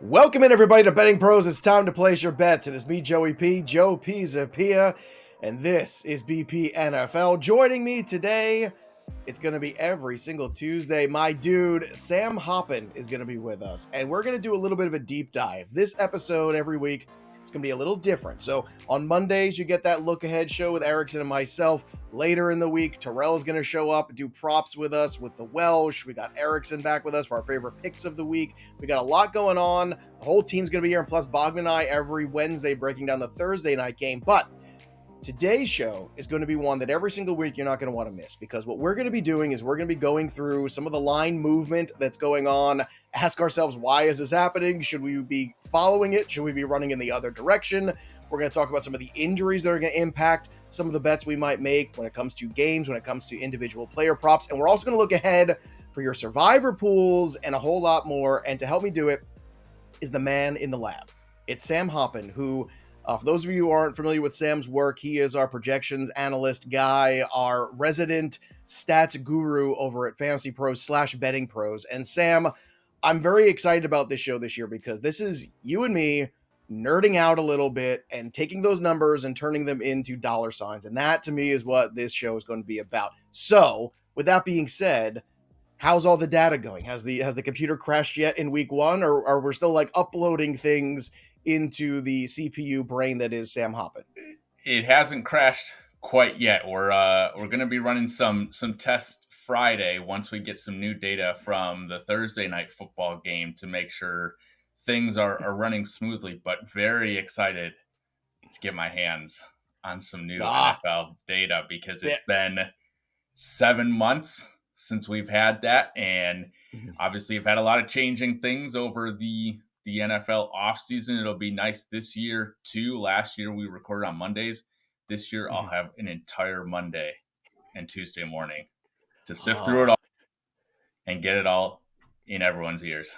Welcome in, everybody, to Betting Pros. It's time to place your bets. It is me, Joey P, Joe Pisapia, and this is BP NFL. Joining me today, it's going to be every single Tuesday. My dude, Sam Hoppen, is going to be with us, and we're going to do a little bit of a deep dive. This episode every week, it's going to be a little different. So on Mondays, you get that look ahead show with Erickson and myself. Later in the week, Terrell is going to show up and do props with us with the Welsh. We got Erickson back with us for our favorite picks of the week. We got a lot going on. The whole team's going to be here, and plus Bogman and I every Wednesday breaking down the Thursday night game. But today's show is going to be one that every single week you're not going to want to miss, because what we're going to be doing is we're going to be going through some of the line movement that's going on. Ask ourselves, why is this happening? Should we be following it? Should we be running in the other direction? We're going to talk about some of the injuries that are going to impact some of the bets we might make when it comes to games, when it comes to individual player props. And we're also going to look ahead for your survivor pools and a whole lot more. And to help me do it is the man in the lab. It's Sam Hoppen, who, for those of you who aren't familiar with Sam's work, he is our projections analyst guy, our resident stats guru over at Fantasy Pros / Betting Pros. And Sam, I'm very excited about this show this year because this is you and me nerding out a little bit and taking those numbers and turning them into dollar signs. And that, to me, is what this show is going to be about. So, with that being said, how's all the data going? Has the computer crashed yet in week one, or are we still like uploading things into the CPU brain that is Sam Hoppen? It hasn't crashed quite yet. We're going to be running some tests Friday once we get some new data from the Thursday night football game to make sure things are running smoothly. But very excited to get my hands on some new NFL data, because it's been 7 months since we've had that, and obviously we've had a lot of changing things over the NFL offseason. It'll be nice this year too. Last year we recorded on Mondays. This year I'll have an entire Monday and Tuesday morning to sift through it all and get it all in everyone's ears.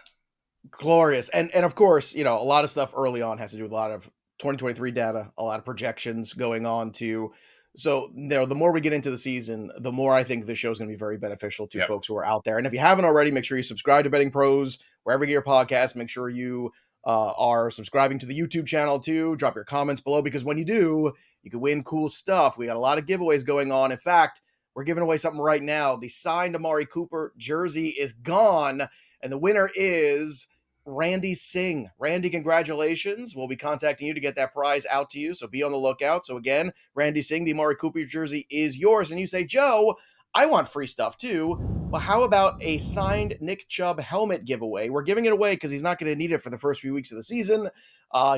Glorious. And of course, a lot of stuff early on has to do with a lot of 2023 data, a lot of projections going on too. So, the more we get into the season, the more I think this show is going to be very beneficial to folks who are out there. And if you haven't already, make sure you subscribe to Betting Pros wherever you get your podcast. Make sure you are subscribing to the YouTube channel too. Drop your comments below, because when you do, you can win cool stuff. We got a lot of giveaways going on. In fact, we're giving away something right now. The signed Amari Cooper jersey is gone, and the winner is Randy Singh. Randy, congratulations. We'll be contacting you to get that prize out to you, so be on the lookout. So again, Randy Singh, the Amari Cooper jersey is yours. And you say, Joe, I want free stuff too. Well, how about a signed Nick Chubb helmet giveaway? We're giving it away because he's not going to need it for the first few weeks of the season.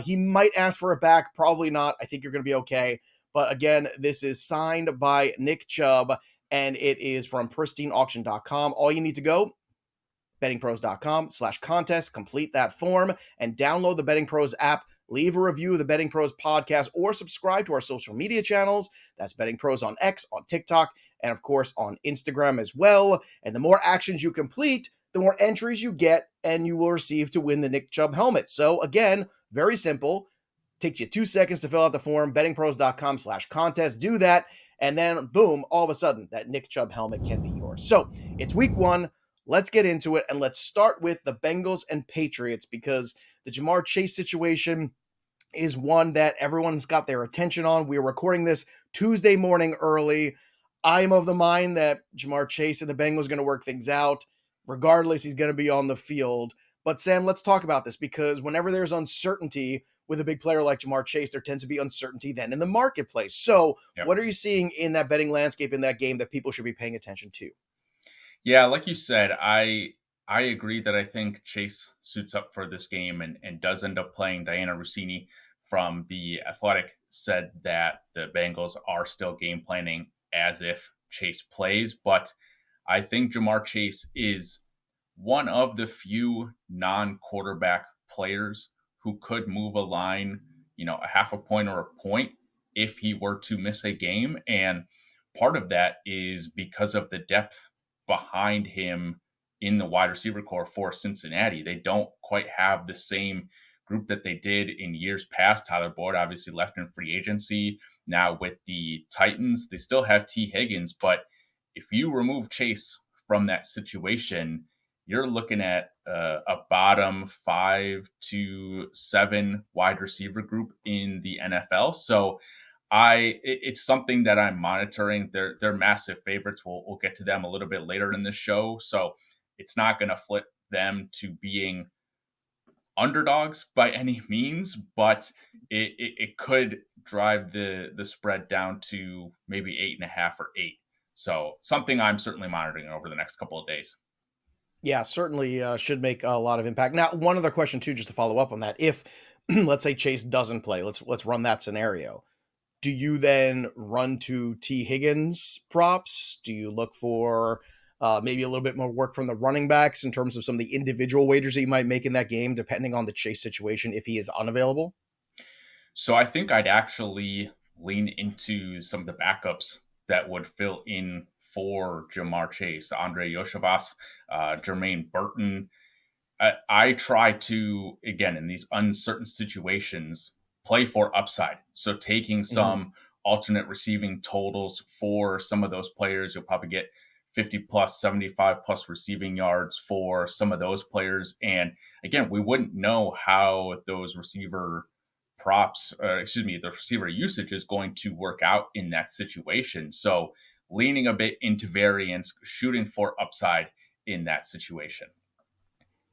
He might ask for it back. Probably not. I think you're going to be okay. But again, this is signed by Nick Chubb, and it is from pristineauction.com. All you need to go, bettingpros.com/contest, complete that form, and download the Betting Pros app. Leave a review of the Betting Pros podcast, or subscribe to our social media channels. That's Betting Pros on X, on TikTok, and of course on Instagram as well. And the more actions you complete, the more entries you get, and you will receive to win the Nick Chubb helmet. So again, very simple. Takes you 2 seconds to fill out the form. bettingpros.com/contest. Do that, and then boom, all of a sudden that Nick Chubb helmet can be yours. So it's week one. Let's get into it, and let's start with the Bengals and Patriots, because the Ja'Marr Chase situation is one that everyone's got their attention on. We are recording this Tuesday morning early. I'm of the mind that Ja'Marr Chase and the Bengals are going to work things out. Regardless, he's going to be on the field. But Sam, let's talk about this, because whenever there's uncertainty with a big player like Ja'Marr Chase, there tends to be uncertainty then in the marketplace. So what are you seeing in that betting landscape in that game that people should be paying attention to? Yeah, like you said, I agree that I think Chase suits up for this game and does end up playing. Diana Rossini from The Athletic said that the Bengals are still game planning as if Chase plays, but I think Ja'Marr Chase is one of the few non-quarterback players who could move a line, a half a point or a point if he were to miss a game. And part of that is because of the depth behind him in the wide receiver core for Cincinnati. They don't quite have the same group that they did in years past. Tyler Boyd obviously left in free agency. Now with the Titans, they still have T. Higgins, but if you remove Chase from that situation, you're looking at a bottom 5 to 7 wide receiver group in the NFL. So it's something that I'm monitoring. They're massive favorites. We'll get to them a little bit later in the show. So it's not going to flip them to being underdogs by any means, but it could drive the spread down to maybe 8.5 or 8. So something I'm certainly monitoring over the next couple of days. Yeah, certainly should make a lot of impact. Now, one other question too, just to follow up on that: if let's say Chase doesn't play, let's run that scenario. Do you then run to T. Higgins props? Do you look for maybe a little bit more work from the running backs in terms of some of the individual wagers that you might make in that game, depending on the Chase situation if he is unavailable? So I think I'd actually lean into some of the backups that would fill in for Jamar Chase, Andre Yoshivas, Jermaine Burton. I try to, again, in these uncertain situations, play for upside. So taking Mhm. some alternate receiving totals for some of those players, you'll probably get 50 plus, 75 plus receiving yards for some of those players. And again, we wouldn't know how those receiver props, the receiver usage is going to work out in that situation. So leaning a bit into variance, shooting for upside in that situation.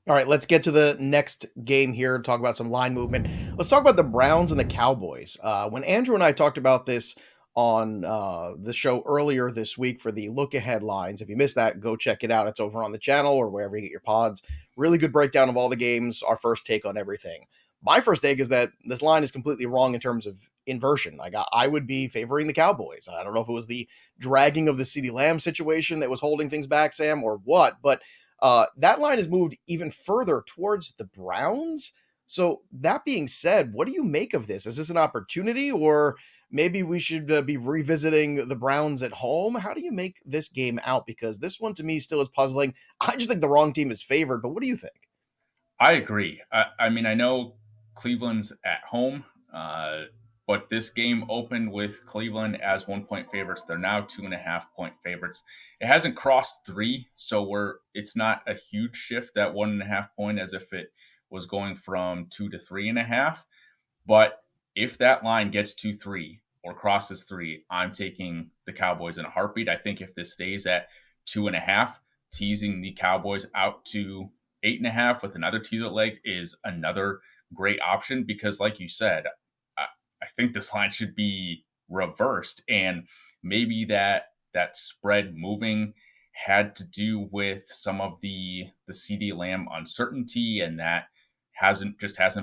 All right, let's get to the next game here. Talk about some line movement. Let's talk about the Browns and the Cowboys. When Andrew and I talked about this on the show earlier this week for the look ahead lines, if you missed that, go check it out. It's over on the channel or wherever you get your pods. Really good breakdown of all the games. Our first take on everything. My first take is that this line is completely wrong in terms of inversion. Like I would be favoring the Cowboys. I don't know if it was the dragging of the CeeDee Lamb situation that was holding things back, Sam, or what, but that line has moved even further towards the Browns. So that being said, what do you make of this? Is this an opportunity, or maybe we should be revisiting the Browns at home? How do you make this game out? Because this one to me still is puzzling. I just think the wrong team is favored, but what do you think? I agree. I mean, I know Cleveland's at home, but this game opened with Cleveland as 1 point favorites. They're now 2.5 point favorites. It hasn't crossed 3, so it's not a huge shift, that 1.5 point, as if it was going from 2 to 3.5. But if that line gets to 3 or crosses 3, I'm taking the Cowboys in a heartbeat. I think if this stays at 2.5, teasing the Cowboys out to 8.5 with another teaser leg is another great option because, like you said, I, I think this line should be reversed, and maybe that spread moving had to do with some of the CD Lamb uncertainty, and that hasn't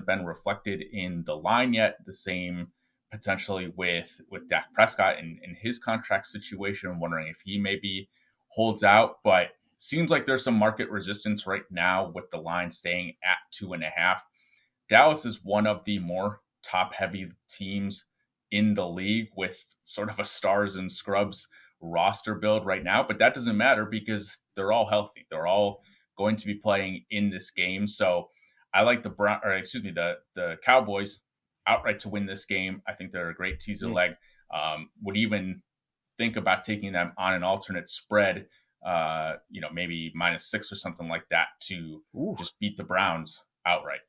been reflected in the line yet. The same potentially with Dak Prescott and his contract situation. I'm wondering if he maybe holds out, but seems like there's some market resistance right now with the line staying at 2.5. Dallas is one of the more top heavy teams in the league with sort of a stars and scrubs roster build right now, but that doesn't matter because they're all healthy. They're all going to be playing in this game. So I like the Cowboys outright to win this game. I think they're a great teaser Mm. leg. Would even think about taking them on an alternate spread, maybe -6 or something like that to Ooh. just beat the Browns outright.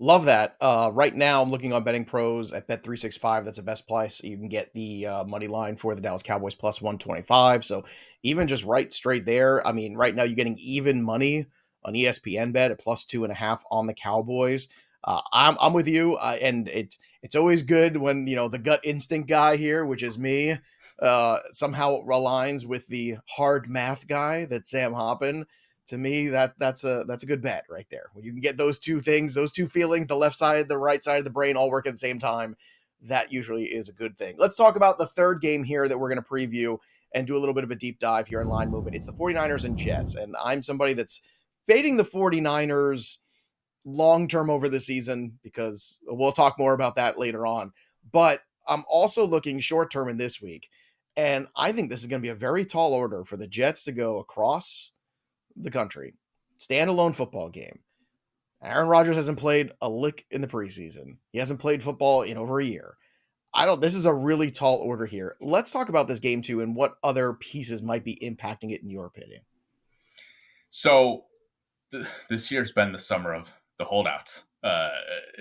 Love that. Right now, I'm looking on Betting Pros at Bet365. That's the best price. You can get the money line for the Dallas Cowboys plus 125. So even just right straight there, I mean, right now you're getting even money on ESPN Bet at plus 2.5 on the Cowboys. I'm with you, and it's always good when the gut instinct guy here, which is me, somehow aligns with the hard math guy that Sam Hoppen. To me, that's a good bet right there. When you can get those two things, those two feelings, the left side, the right side of the brain all work at the same time, that usually is a good thing. Let's talk about the third game here that we're going to preview and do a little bit of a deep dive here in line movement. It's the 49ers and Jets, and I'm somebody that's fading the 49ers long term over the season because we'll talk more about that later on. But I'm also looking short term in this week, and I think this is going to be a very tall order for the Jets to go across the country. Standalone football game. Aaron Rodgers hasn't played a lick in the preseason. He hasn't played football in over a year. I don't This is a really tall order here. Let's talk about this game too and what other pieces might be impacting it in your opinion. So this year's been the summer of the holdouts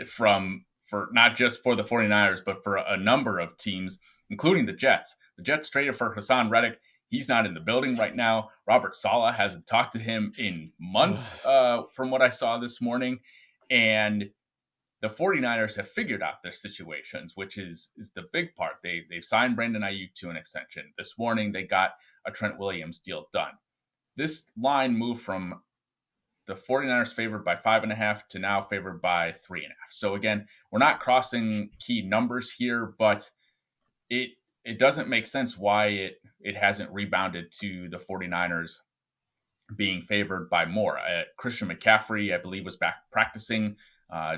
from for not just for the 49ers, but for a number of teams, including the Jets. The Jets traded for Hassan Reddick. He's not in the building right now. Robert Saleh hasn't talked to him in months, from what I saw this morning. And the 49ers have figured out their situations, which is the big part. They've signed Brandon Ayuk to an extension. This morning, they got a Trent Williams deal done. This line moved from the 49ers favored by 5.5 to now favored by 3.5. So again, we're not crossing key numbers here, but it doesn't make sense why it hasn't rebounded to the 49ers being favored by more. Christian McCaffrey, I believe, was back practicing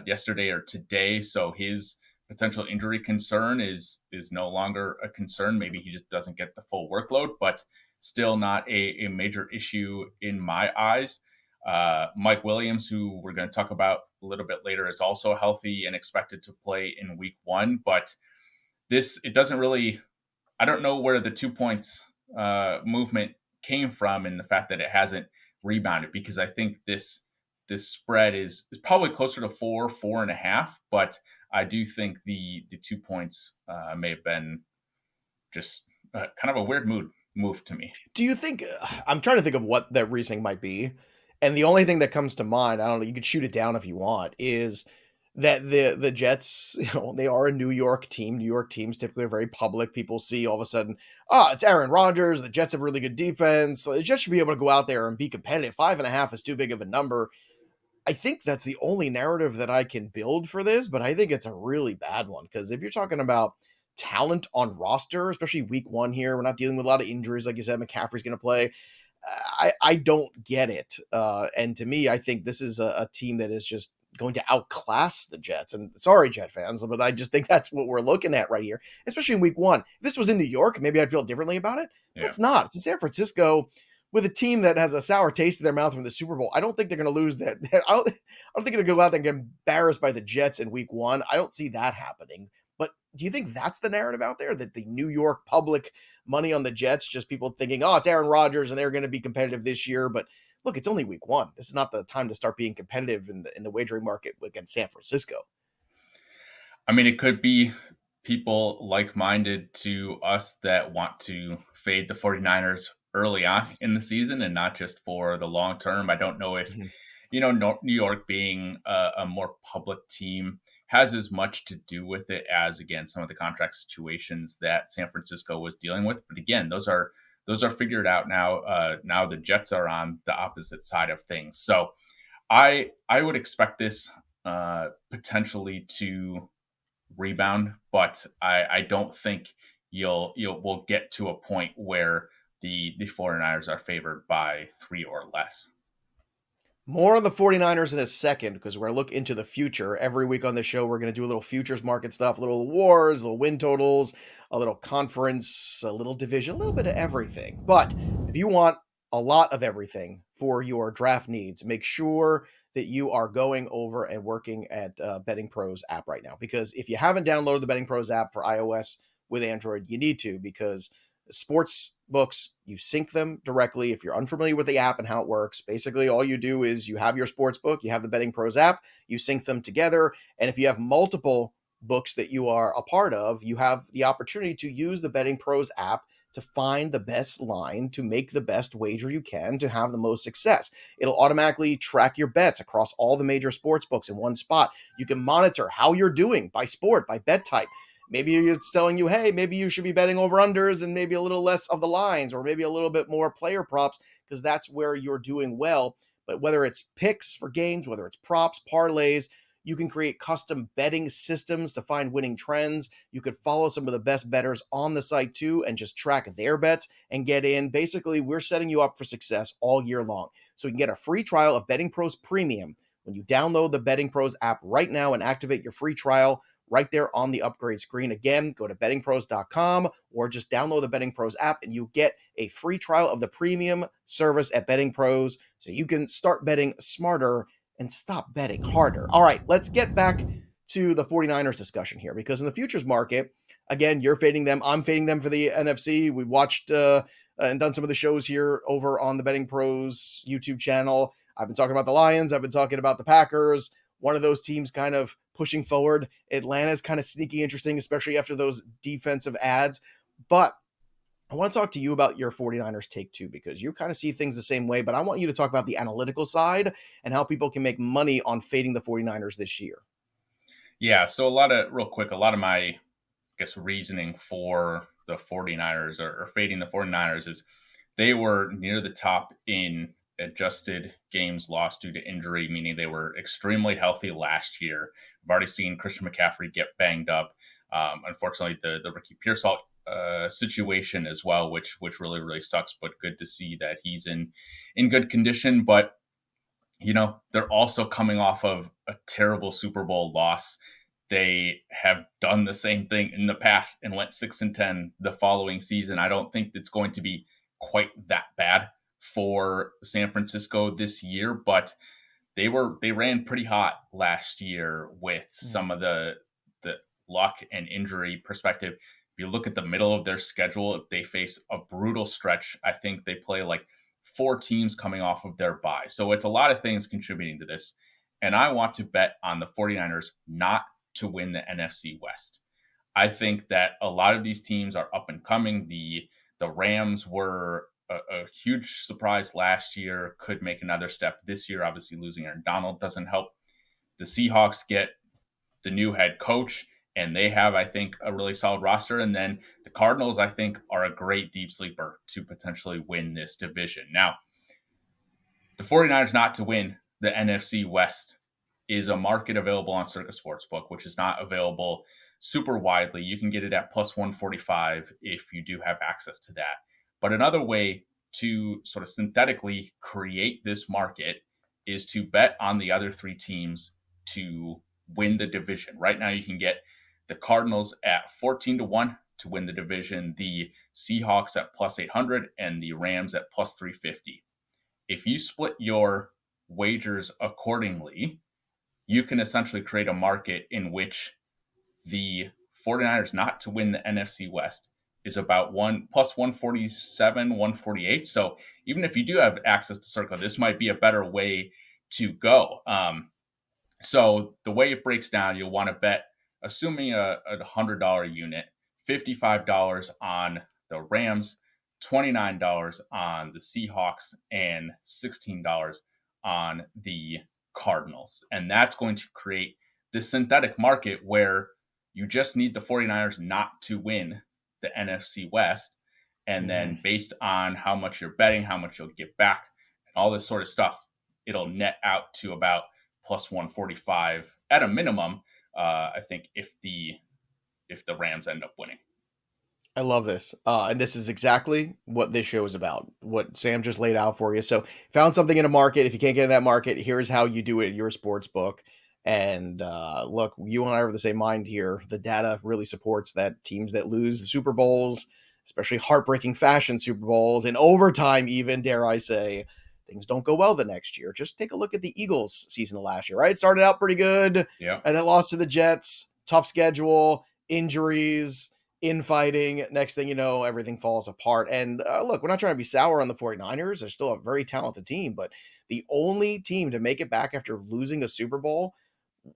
yesterday or today, so his potential injury concern is no longer a concern. Maybe he just doesn't get the full workload, but still not a major issue in my eyes. Mike Williams, who we're going to talk about a little bit later, is also healthy and expected to play in week 1. But it doesn't really, I don't know where the 2 points movement came from and the fact that it hasn't rebounded, because I think this spread is probably closer to 4.5, but I do think the 2 points may have been just kind of a weird move to me. Do you think I'm trying to think of what that reasoning might be, and the only thing that comes to mind, I don't know, you could shoot it down if you want, is that the Jets, they are a New York team. New York teams typically are very public. People see all of a sudden, it's Aaron Rodgers. The Jets have really good defense. So the Jets should be able to go out there and be competitive. 5.5 is too big of a number. I think that's the only narrative that I can build for this, but I think it's a really bad one, because if you're talking about talent on roster, especially week 1 here, we're not dealing with a lot of injuries. Like you said, McCaffrey's going to play. I don't get it. And to me, I think this is a team that is just going to outclass the Jets. And sorry, Jet fans, but I just think that's what we're looking at right here, especially in week 1. If this was in New York, maybe I'd feel differently about it. But it's not. It's in San Francisco with a team that has a sour taste in their mouth from the Super Bowl. I don't think they're going to lose that. I don't think they're going to go out there and get embarrassed by the Jets in week 1. I don't see that happening. But do you think that's the narrative out there, that the New York public money on the Jets, just people thinking, it's Aaron Rodgers and they're going to be competitive this year? But look, it's only week 1. This is not the time to start being competitive in the wagering market against San Francisco. I mean, it could be people like-minded to us that want to fade the 49ers early on in the season and not just for the long term. I don't know if, New York being a more public team has as much to do with it as, again, some of the contract situations that San Francisco was dealing with. But again, those are figured out now. Now the Jets are on the opposite side of things. So I would expect this potentially to rebound, but I don't think we'll get to a point where the 49ers are favored by 3 or less. More on the 49ers in a second, because we're going to look into the future. Every week on the show, we're going to do a little futures market stuff, a little wars, a little win totals, a little conference, a little division, a little bit of everything. But if you want a lot of everything for your draft needs, make sure that you are going over and working at Betting Pros app right now. Because if you haven't downloaded the Betting Pros app for iOS with Android, you need to, because sports books, you sync them directly. If you're unfamiliar with the app and how it works, basically all you do is you have your sports book, you have the Betting Pros app, you sync them together. And if you have multiple books that you are a part of, you have the opportunity to use the Betting Pros app to find the best line, to make the best wager you can, to have the most success. It'll automatically track your bets across all the major sports books in one spot. You can monitor how you're doing by sport, by bet type. Maybe it's telling you, hey, maybe you should be betting over unders and maybe a little less of the lines, or maybe a little bit more player props, because that's where you're doing well. But whether it's picks for games, whether it's props, parlays, you can create custom betting systems to find winning trends. You could follow some of the best bettors on the site too and just track their bets and get in. Basically, we're setting you up for success all year long. So you can get a free trial of Betting Pros Premium when you download the Betting Pros app right now and activate your free trial right there on the upgrade screen. Again, go to bettingpros.com or just download the Betting Pros app and you get a free trial of the premium service at Betting Pros so you can start betting smarter and stop betting harder. All right, let's get back to the 49ers discussion here, because in the futures market, again, you're fading them, I'm fading them for the NFC. We watched and done some of the shows here over on the Betting Pros YouTube channel. I've been talking about the Lions. I've been talking about the Packers. One of those teams kind of pushing forward. Atlanta's kind of sneaky interesting, especially after those defensive ads. But I want to talk to you about your 49ers take too, because you kind of see things the same way, but I want you to talk about the analytical side and how people can make money on fading the 49ers this year. Yeah, so a lot of my, I guess, reasoning for the 49ers or fading the 49ers is they were near the top in adjusted games lost due to injury, meaning they were extremely healthy last year. We've already seen Christian McCaffrey get banged up. Unfortunately, the Ricky Pearsall situation as well, which really sucks. But good to see that he's in good condition. But they're also coming off of a terrible Super Bowl loss. They have done the same thing in the past and went 6-10 the following season. I don't think it's going to be quite that bad for San Francisco this year, but they ran pretty hot last year with some of the luck and injury perspective. If you look at the middle of their schedule, if they face a brutal stretch, I think they play like 4 teams coming off of their bye. So it's a lot of things contributing to this. And I want to bet on the 49ers not to win the NFC West. I think that a lot of these teams are up and coming. The Rams were a huge surprise last year, could make another step this year. Obviously, losing Aaron Donald doesn't help. The Seahawks get the new head coach, and they have, I think, a really solid roster. And then the Cardinals, I think, are a great deep sleeper to potentially win this division. Now, the 49ers not to win the NFC West is a market available on Circa Sportsbook, which is not available super widely. You can get it at plus 145 if you do have access to that. But another way to sort of synthetically create this market is to bet on the other 3 teams to win the division. Right now, you can get the Cardinals at 14-1 to win the division, the Seahawks at plus 800, and the Rams at plus 350. If you split your wagers accordingly, you can essentially create a market in which the 49ers not to win the NFC West is about plus 147, 148. So even if you do have access to Circa, this might be a better way to go. So the way it breaks down, you'll want to bet, assuming a $100 unit, $55 on the Rams, $29 on the Seahawks, and $16 on the Cardinals. And that's going to create this synthetic market where you just need the 49ers not to win the NFC West. And then based on how much you're betting, how much you'll get back, and all this sort of stuff, it'll net out to about plus 145 at a minimum, I think, if the Rams end up winning. I love this. And this is exactly what this show is about, what Sam just laid out for you. So found something in a market. If you can't get in that market, here's how you do it in your sports book. And look, you and I are of the same mind here. The data really supports that teams that lose the Super Bowls, especially heartbreaking fashion Super Bowls, in overtime even, dare I say, things don't go well the next year. Just take a look at the Eagles season of last year, right? It started out pretty good, Yeah, and then lost to the Jets, tough schedule, injuries, infighting. Next thing you know, everything falls apart. And look, we're not trying to be sour on the 49ers. They're still a very talented team, but the only team to make it back after losing a Super Bowl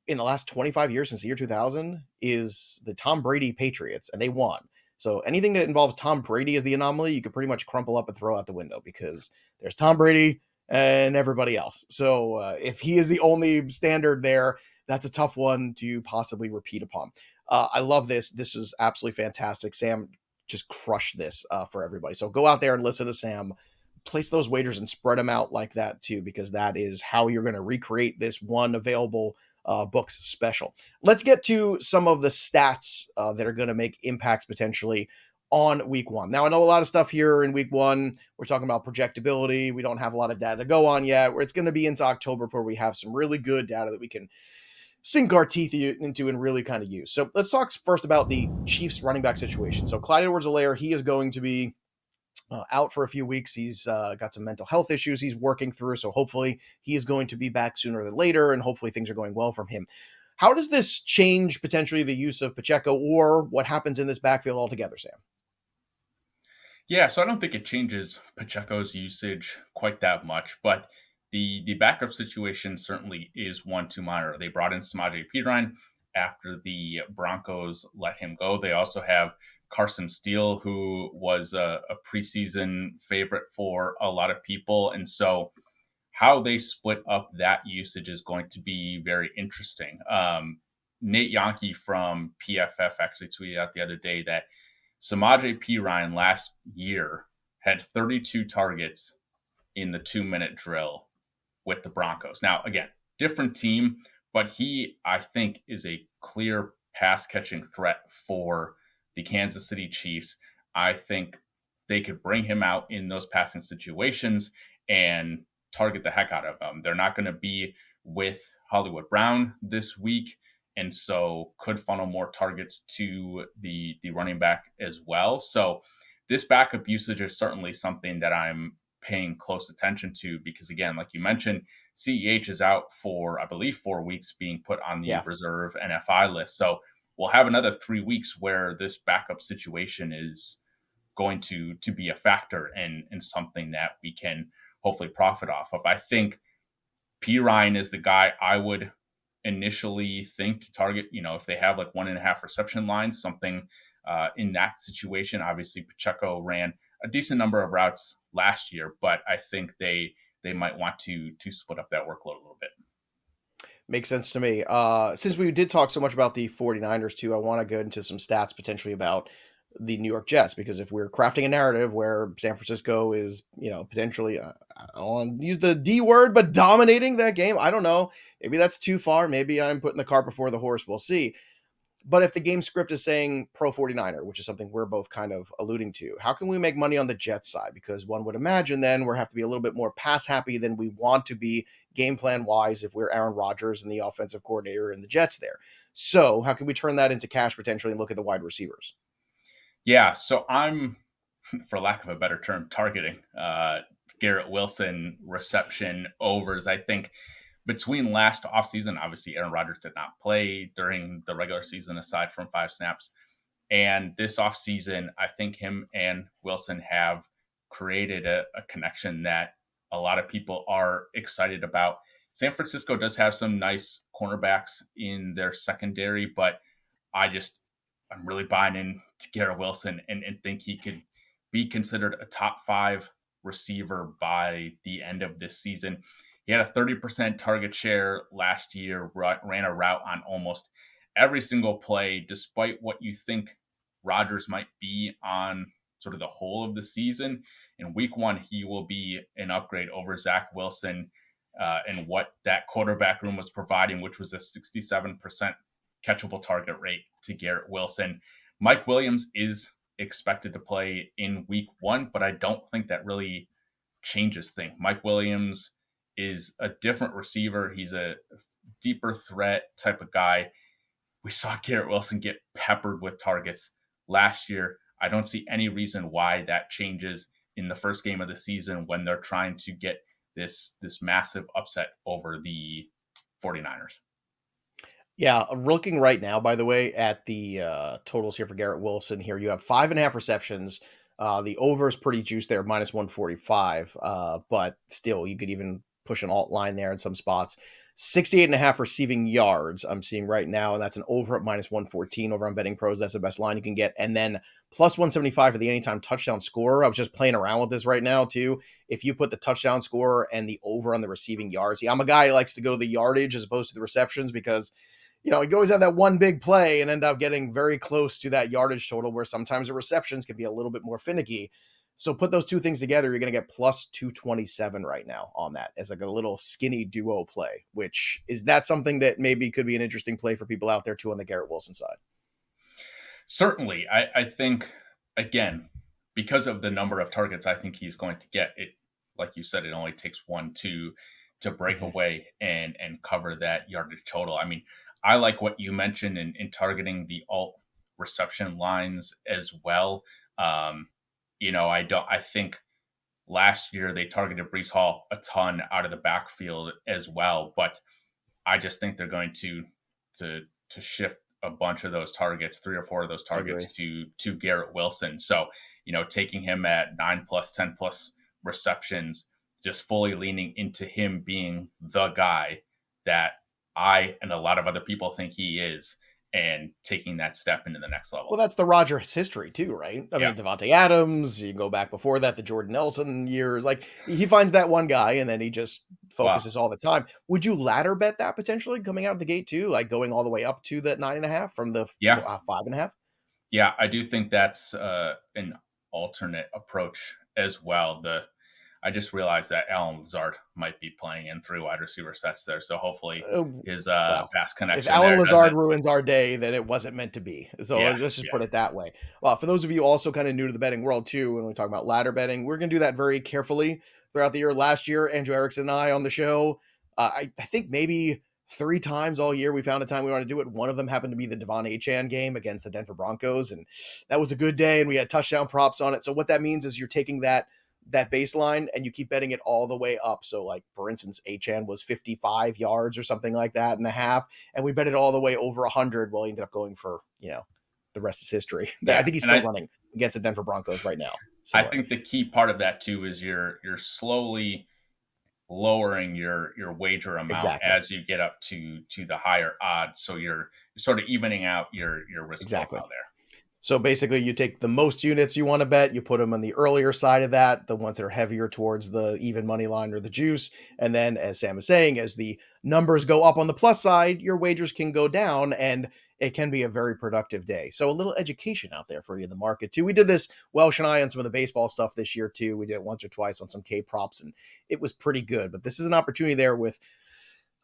in the last 25 years since the year 2000 is the Tom Brady Patriots, and they won. So anything that involves Tom Brady as the anomaly, you could pretty much crumple up and throw out the window, because there's Tom Brady and everybody else. So if he is the only standard there, that's a tough one to possibly repeat upon. I love this. This is absolutely fantastic. Sam just crushed this for everybody. So go out there and listen to Sam. Place those wagers and spread them out like that too, because that is how you're going to recreate this one available books special. Let's get to some of the stats that are going to make impacts potentially on week 1. Now, I know a lot of stuff here in week 1. We're talking about projectability. We don't have a lot of data to go on yet. It's going to be into October before we have some really good data that we can sink our teeth into and really kind of use. So let's talk first about the Chiefs running back situation. So Clyde Edwards-Helaire, he is going to be out for a few weeks. He's got some mental health issues he's working through. So hopefully he is going to be back sooner than later, and hopefully things are going well from him. How does this change potentially the use of Pacheco, or what happens in this backfield altogether, Sam? Yeah, so I don't think it changes Pacheco's usage quite that much, but the backup situation certainly is one to monitor. They brought in Samaje Perine after the Broncos let him go. They also have Carson Steele, who was a preseason favorite for a lot of people, and so how they split up that usage is going to be very interesting. Nate Yankee from PFF actually tweeted out the other day that Samaje Perine last year had 32 targets in the 2 minute drill with the Broncos. Now, again, different team, but he, I think, is a clear pass catching threat for the Kansas City Chiefs. I think they could bring him out in those passing situations and target the heck out of him. They're not going to be with Hollywood Brown this week, and so could funnel more targets to the running back as well. So this backup usage is certainly something that I'm paying close attention to because, again, like you mentioned, CEH is out for, I believe, 4 weeks, being put on the Yeah. reserve NFI list. So we'll have another 3 weeks where this backup situation is going to be a factor and something that we can hopefully profit off of. I think P Ryan is the guy I would initially think to target. If they have like 1.5 reception lines, something in that situation. Obviously, Pacheco ran a decent number of routes last year, but I think they might want to split up that workload a little bit. Makes sense to me. Since we did talk so much about the 49ers too, I want to go into some stats potentially about the New York Jets because if we're crafting a narrative where San Francisco is, potentially, I don't want to use the D word, but dominating that game, I don't know. Maybe that's too far. Maybe I'm putting the cart before the horse. We'll see. But if the game script is saying pro 49er, which is something we're both kind of alluding to, how can we make money on the Jets side? Because one would imagine then we have to be a little bit more pass happy than we want to be game plan wise if we're Aaron Rodgers and the offensive coordinator and the Jets there. So how can we turn that into cash potentially and look at the wide receivers? Yeah, so I'm, for lack of a better term, targeting Garrett Wilson reception overs. I think between last offseason, obviously Aaron Rodgers did not play during the regular season aside from 5 snaps. And this offseason, I think him and Wilson have created a connection that a lot of people are excited about. San Francisco does have some nice cornerbacks in their secondary, but I'm really buying into Garrett Wilson and think he could be considered a top 5 receiver by the end of this season. He had a 30% target share last year, ran a route on almost every single play, despite what you think Rodgers might be on sort of the whole of the season. In week 1, he will be an upgrade over Zach Wilson and what that quarterback room was providing, which was a 67% catchable target rate to Garrett Wilson. Mike Williams is expected to play in week 1, but I don't think that really changes things. Mike Williams is a different receiver. He's a deeper threat type of guy. We saw Garrett Wilson get peppered with targets last year. I don't see any reason why that changes in the first game of the season when they're trying to get this massive upset over the 49ers. Yeah, looking right now, by the way, at the totals here for Garrett Wilson, here you have 5.5 receptions. The over is pretty juiced there, minus 145. But still, you could even push an alt line there in some spots. 68.5 receiving yards I'm seeing right now, and that's an over at minus 114 over on Betting Pros. That's the best line you can get. And then plus 175 for the anytime touchdown scorer. I was just playing around with this right now, too. If you put the touchdown scorer and the over on the receiving yards, see, I'm a guy who likes to go to the yardage as opposed to the receptions because you always have that one big play and end up getting very close to that yardage total where sometimes the receptions can be a little bit more finicky. So put those two things together, you're going to get plus 227 right now on that as like a little skinny duo play, which is that something that maybe could be an interesting play for people out there too on the Garrett Wilson side. Certainly, I think, again, because of the number of targets I think he's going to get, it, like you said, it only takes one to break Mm-hmm. away and cover that yardage total. I mean, I like what you mentioned in targeting the alt reception lines as well. I think last year they targeted Brees Hall a ton out of the backfield as well, but I just think they're going to shift a bunch of those targets, 3 or 4 of those I targets agree. to Garrett Wilson. So, taking him at 9 plus, 10 plus receptions, just fully leaning into him being the guy that I and a lot of other people think he is, and taking that step into the next Well, level. that's the Rodgers history too, right? I Yeah. mean, Devontae Adams, you can go back before that, the Jordan Nelson years. Like he finds that one guy and then he just Well, focuses all the time. Would you ladder bet that potentially coming out of the gate too, like going all the way up to that 9.5 from the yeah. 5.5? Yeah, I do think that's an alternate approach as well. I just realized that Alan Lazard might be playing in 3 wide receiver sets there, so hopefully Uh, his well, pass if connection Alan there Lazard doesn't. ruins our day, then it wasn't meant to be. So Yeah, let's just yeah, put it that way. Well, for those of you also kind of new to the betting world too, when we talk about ladder betting, we're going to do that very carefully throughout the year. Last year, Andrew Erickson and I on the show, I think maybe 3 times all year we found a time we wanted to do it. One of them happened to be the Devon Achane game against the Denver Broncos, and that was a good day, and we had touchdown props on it. So what that means is you're taking that baseline and you keep betting it all the way up. So like for instance, Achan was 55 yards or something like that and a half, and we bet it all the way over 100. Well, he ended up going for, the rest is history. I yeah. think he's And still running against the Denver Broncos right now. I Somewhere. think the key part of that too is you're slowly lowering your wager amount Exactly. as you get up to the higher odds, so you're sort of evening out your risk Exactly. profile there. So basically, you take the most units you want to bet, you put them on the earlier side of that, the ones that are heavier towards the even money line or the juice. And then, as Sam is saying, as the numbers go up on the plus side, your wagers can go down and it can be a very productive day. So, a little education out there for you in the market, too. We did this, Welsh and I, on some of the baseball stuff this year, too. We did it once or twice on some K props, and it was pretty good. But this is an opportunity there with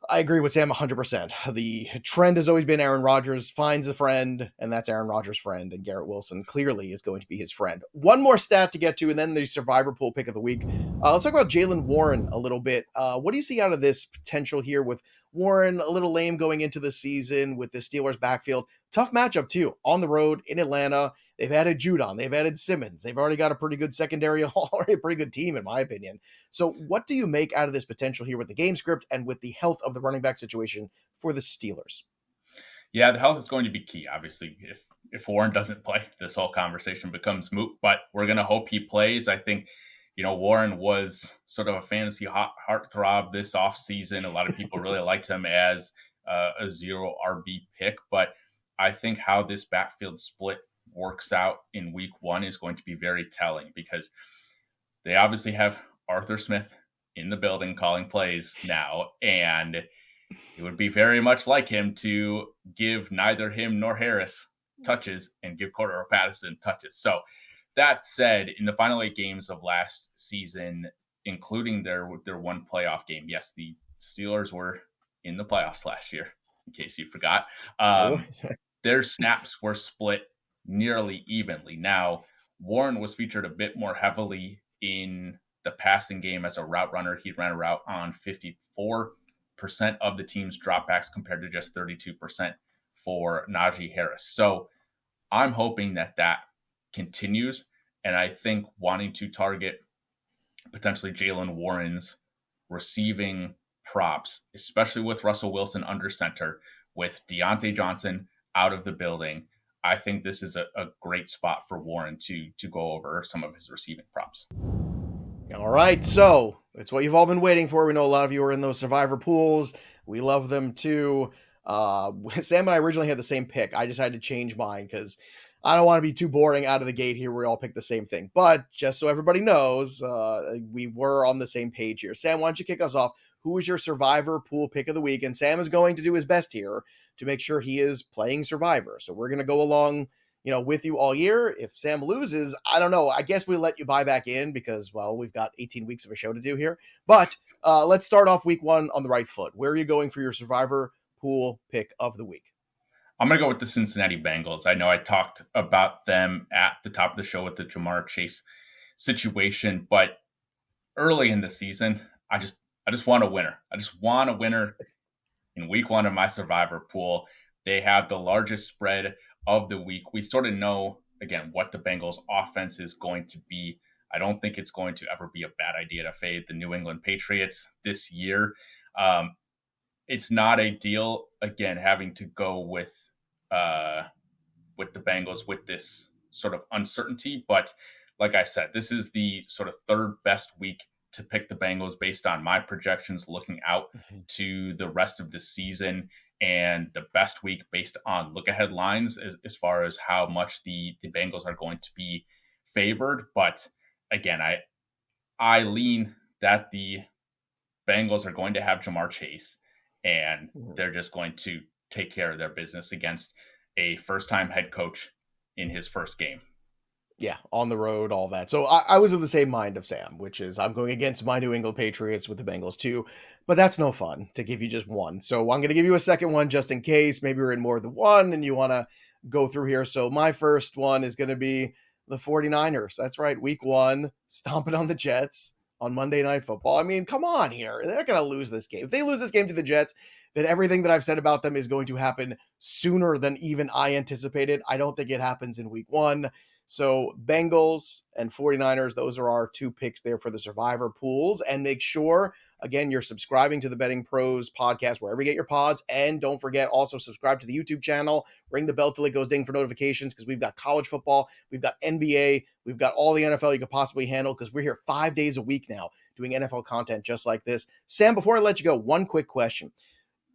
I agree with Sam 100%. The trend has always been Aaron Rodgers finds a friend, and that's Aaron Rodgers' friend, and Garrett Wilson clearly is going to be his friend. One more stat to get to, and then the survivor pool pick of the week. Let's talk about Jalen Warren a little bit. What do you see out of this potential here with Warren a little lame going into the season with the Steelers backfield? Tough matchup, too, on the road in Atlanta. They've added Judon. They've added Simmons. They've already got a pretty good secondary, already a pretty good team, in my opinion. So, what do you make out of this potential here with the game script and with the health of the running back situation for the Steelers? Yeah, the health is going to be key. Obviously, if Warren doesn't play, this whole conversation becomes moot. But we're going to hope he plays. I think, Warren was sort of a fantasy heartthrob this offseason. A lot of people really liked him as a zero RB pick. But I think how this backfield split works out in week one is going to be very telling, because they obviously have Arthur Smith in the building calling plays now, and it would be very much like him to give neither him nor Harris touches and give Cordero Patterson touches. So that said, in the final 8 games of last season, including their one playoff game, yes, the Steelers were in the playoffs last year, in case you forgot. They were. Their snaps were split nearly evenly. Now, Warren was featured a bit more heavily in the passing game as a route runner. He ran a route on 54% of the team's dropbacks compared to just 32% for Najee Harris. So I'm hoping that continues. And I think wanting to target potentially Jalen Warren's receiving props, especially with Russell Wilson under center, with Deontay Johnson out of the building, I think this is a great spot for Warren to go over some of his receiving props. All right, so it's what you've all been waiting for. We know a lot of you are in those survivor pools. We love them too. Sam and I originally had the same pick. I just had to change mine because I don't want to be too boring out of the gate here. We all pick the same thing. But just so everybody knows, we were on the same page here. Sam, why don't you kick us off? Who is your survivor pool pick of the week? And Sam is going to do his best here to make sure he is playing survivor. So we're going to go along with you all year. If Sam loses, I don't know. I guess we let you buy back in because, well, we've got 18 weeks of a show to do here. But let's start off week one on the right foot. Where are you going for your survivor pool pick of the week? I'm going to go with the Cincinnati Bengals. I know I talked about them at the top of the show with the Jamar Chase situation, but early in the season, I just want a winner. I just want a winner in week one of my survivor pool. They have the largest spread of the week. We sort of know, again, what the Bengals offense is going to be. I don't think it's going to ever be a bad idea to fade the New England Patriots this year. It's not a deal, again, having to go with uh, with the Bengals with this sort of uncertainty. But like I said, this is the sort of third best week to pick the Bengals based on my projections looking out Mhm. to the rest of the season, and the best week based on look ahead lines as far as how much the Bengals are going to be favored. But again, I lean that the Bengals are going to have Jamar Chase, and Mhm. they're just going to take care of their business against a first time head coach in his first game. Yeah, on the road, all that. So I was of the same mind of Sam, which is I'm going against my New England Patriots with the Bengals too, but that's no fun to give you just one. So I'm going to give you a second one just in case. Maybe we're in more than one and you want to go through here. So my first one is going to be the 49ers. That's right, week one, stomping on the Jets on Monday Night Football. I mean, come on here. They're going to lose this game. If they lose this game to the Jets, then everything that I've said about them is going to happen sooner than even I anticipated. I don't think it happens in week one. So Bengals and 49ers, those are our two picks there for the survivor pools. And make sure, again, you're subscribing to the Betting Pros podcast wherever you get your pods. And don't forget, also subscribe to the YouTube channel. Ring the bell till it goes ding for notifications because we've got college football, we've got NBA, we've got all the NFL you could possibly handle because we're here 5 days a week now doing NFL content just like this. Sam, before I let you go, one quick question.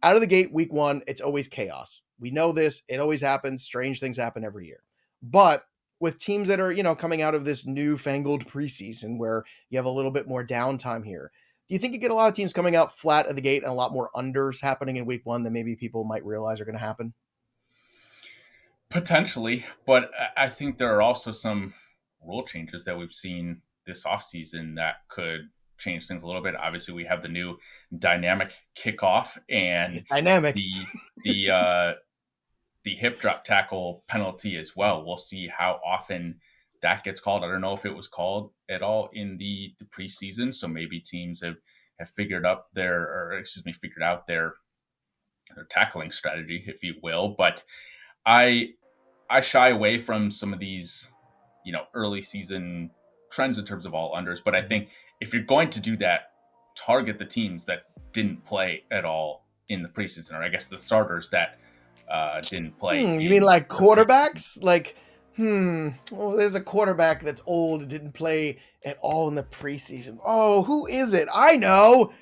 Out of the gate, week one, it's always chaos. We know this. It always happens. Strange things happen every year. But with teams that are, coming out of this newfangled preseason where you have a little bit more downtime here, do you think you get a lot of teams coming out flat at the gate and a lot more unders happening in week one than maybe people might realize are going to happen? Potentially, but I think there are also some rule changes that we've seen this offseason that could change things a little bit. Obviously, we have the new dynamic kickoff and It's dynamic. the the uh, the hip drop tackle penalty as well. We'll see how often that gets called. I don't know if it was called at all in the preseason, so maybe teams have figured out their tackling strategy, if you will. But I I shy away from some of these, early season trends in terms of all unders. But I Mhm. think if you're going to do that, target the teams that didn't play at all in the preseason, or I guess the starters that didn't play You mean in like the preseason. quarterbacks? Like, well, there's a quarterback that's old and didn't play at all in the preseason. Oh, who is it? I know.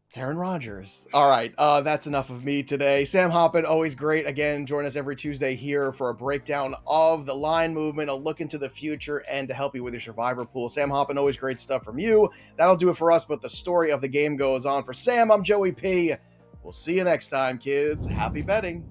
It's Aaron Rodgers. All right, that's enough of me today. Sam Hoppen, always great. Again, join us every Tuesday here for a breakdown of the line movement, a look into the future, and to help you with your survivor pool. Sam Hoppen, always great stuff from you. That'll do it for us, but the story of the game goes on. For Sam, I'm Joey P. We'll see you next time, kids. Happy betting.